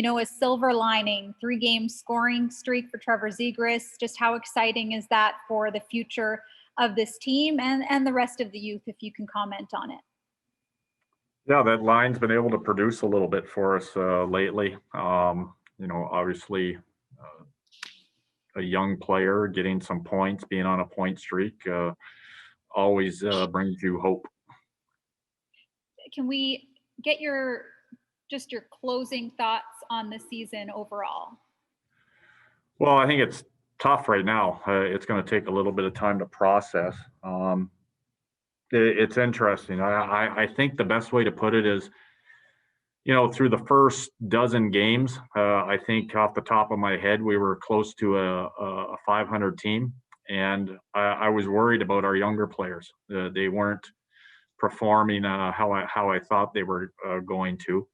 a silver lining, 3-game scoring streak for Trevor Zegras. Just how exciting is that for the future of this team and the rest of the youth, if you can comment on it? Yeah, that line's been able to produce a little bit for us lately. Obviously, a young player getting some points, being on a point streak, always brings you hope. Can we get your closing thoughts on the season overall? Well, I think it's tough right now. It's going to take a little bit of time to process. It's interesting. I think the best way to put it is, through the first dozen games, I think off the top of my head, we were close to a 500 team. And I was worried about our younger players. They weren't performing how I thought they were going to.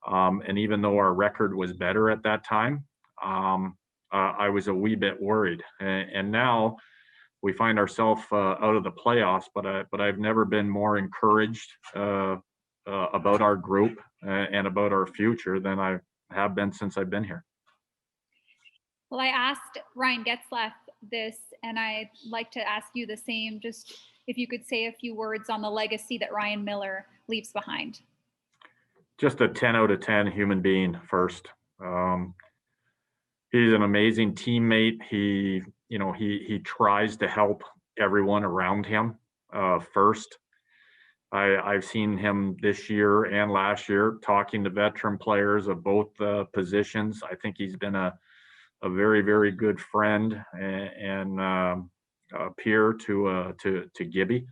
And even though our record was better at that time, I was a wee bit worried. And now we find ourselves out of the playoffs, but I've never been more encouraged about our group and about our future than I have been since I've been here. Well, I asked Ryan Getzlaf this, and I'd like to ask you the same. Just if you could say a few words on the legacy that Ryan Miller leaves behind. Just a 10 out of 10 human being first. He's an amazing teammate. He tries to help everyone around him first. I've seen him this year and last year talking to veteran players of both positions. I think he's been a very, very good friend and a peer to Gibby.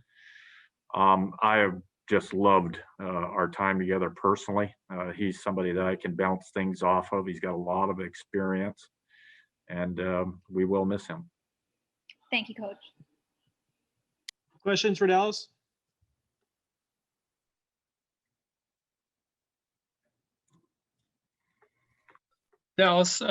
I have just loved our time together personally. He's somebody that I can bounce things off of. He's got a lot of experience, and we will miss him. Thank you, Coach. Questions for Dallas? Dallas,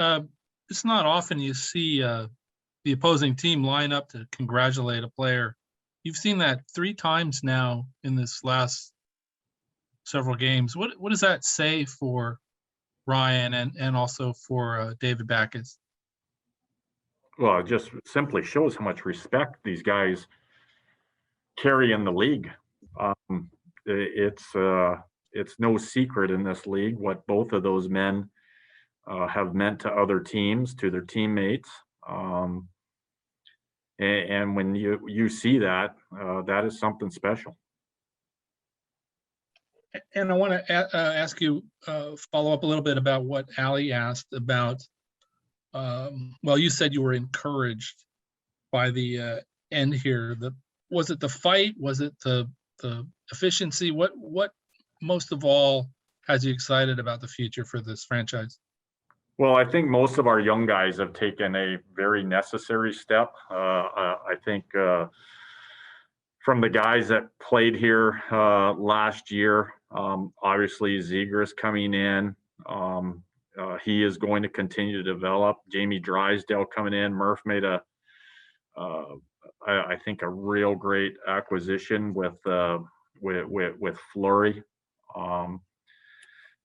it's not often you see the opposing team line up to congratulate a player. You've seen that 3 times now in this last several games. What does that say for Ryan and also for David Backes? Well, it just simply shows how much respect these guys carry in the league. It's no secret in this league what both of those men have meant to other teams, to their teammates. And when you see that, that is something special. And I want to ask you, follow up a little bit about what Ali asked about. Well, you said you were encouraged by the end here. Was it the fight? Was it the efficiency? What most of all has you excited about the future for this franchise? Well, I think most of our young guys have taken a very necessary step. I think from the guys that played here last year, obviously Zegras coming in, he is going to continue to develop. Jamie Drysdale coming in. Murph made I think a real great acquisition with Fleury,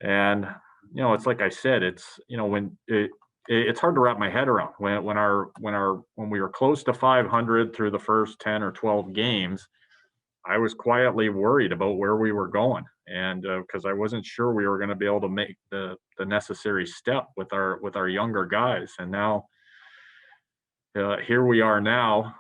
and it's like I said, it's when it's hard to wrap my head around when we were close to 500 through the first 10 or 12 games. I was quietly worried about where we were going, and because I wasn't sure we were going to be able to make the necessary step with our younger guys. And now here we are now.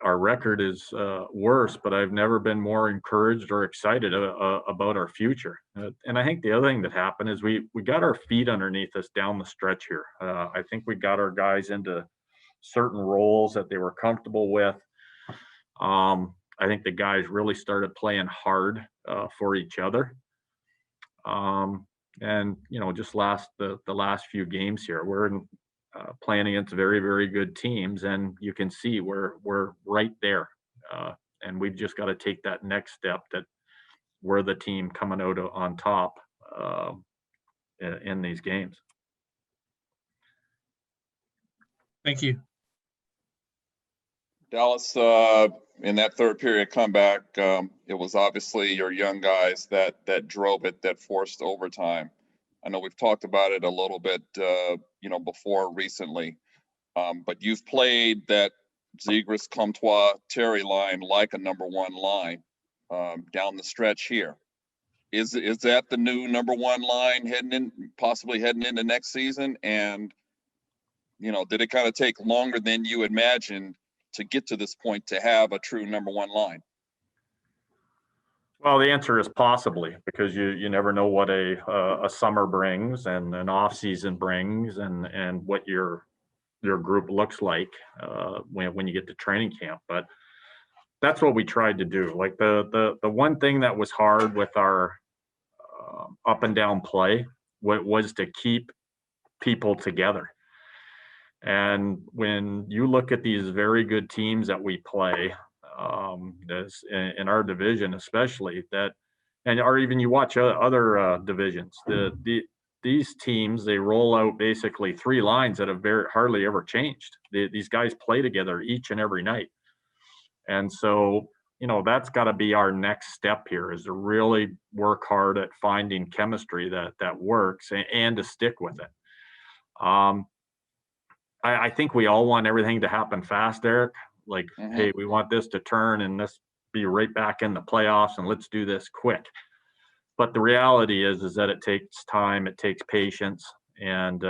Our record is worse, but I've never been more encouraged or excited about our future. And I think the other thing that happened is we got our feet underneath us down the stretch here. I think we got our guys into certain roles that they were comfortable with. I think the guys really started playing hard for each other. And just the last few games here, we're playing against very, very good teams, and you can see we're right there, and we've just got to take that next step, that we're the team coming out on top in these games. Thank you. Dallas, in that third period comeback, it was obviously your young guys that drove it, that forced overtime. I know we've talked about it a little bit, before recently. But you've played that Zegras, Comtois, Terry line like a number one line down the stretch here. Is that the new number one line possibly heading into next season? And, did it kind of take longer than you imagined to get to this point to have a true number one line? Well, the answer is possibly, because you never know what a summer brings and an off season brings, and what your group looks like when you get to training camp. But that's what we tried to do. Like the one thing that was hard with our up and down play was to keep people together. And when you look at these very good teams that we play, in our division especially, or even you watch other divisions, these teams, they roll out basically three lines that have hardly ever changed. These guys play together each and every night. And so, that's got to be our next step here, is to really work hard at finding chemistry that works, and to stick with it. I think we all want everything to happen fast, Eric. Like, hey, we want this to turn and this be right back in the playoffs, and let's do this quick. But the reality is that it takes time, it takes patience, and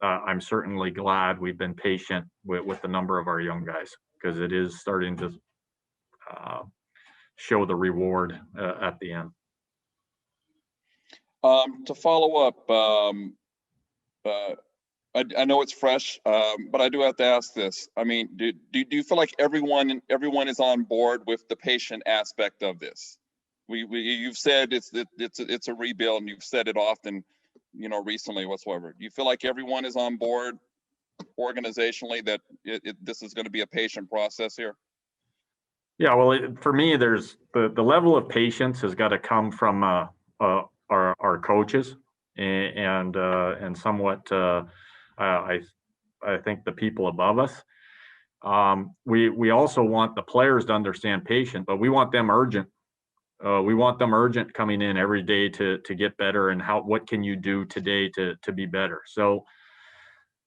I'm certainly glad we've been patient with the number of our young guys, because it is starting to show the reward at the end. To follow up, I know it's fresh, but I do have to ask this. I mean, do you feel like everyone is on board with the patient aspect of this? You've said it's a rebuild, and you've said it often, recently whatsoever. Do you feel like everyone is on board organizationally that this is going to be a patient process here? Yeah, well, for me, there's the level of patience has got to come from our coaches and somewhat. I think the people above us. We also want the players to understand patient, but we want them urgent. We want them urgent coming in every day to get better, and what can you do today to be better. So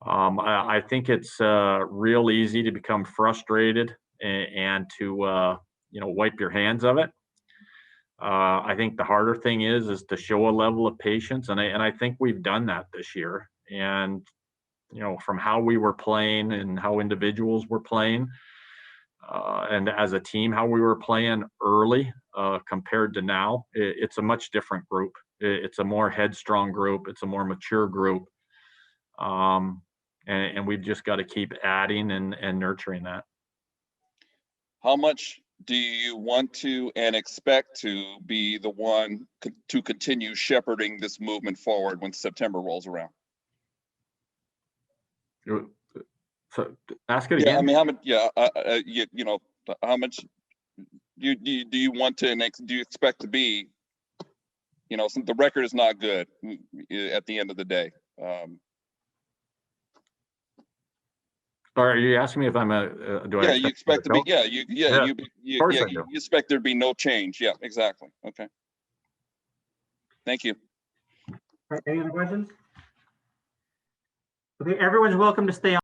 I think it's real easy to become frustrated and to wipe your hands of it. I think the harder thing is to show a level of patience, and I think we've done that this year. And from how we were playing and how individuals were playing, and as a team, how we were playing early compared to now, it's a much different group. It's a more headstrong group. It's a more mature group. And we've just got to keep adding and nurturing that. How much do you want to and expect to be the one to continue shepherding this movement forward when September rolls around? So ask it again. Yeah, I mean, how much? Yeah, how much do you want to, and do you expect to be? Since the record is not good at the end of the day. Are you asking me if I'm you expect to be? Yeah, you expect there to be no change. Yeah, exactly. Okay. Thank you. Any other questions? Okay, everyone's welcome to stay on.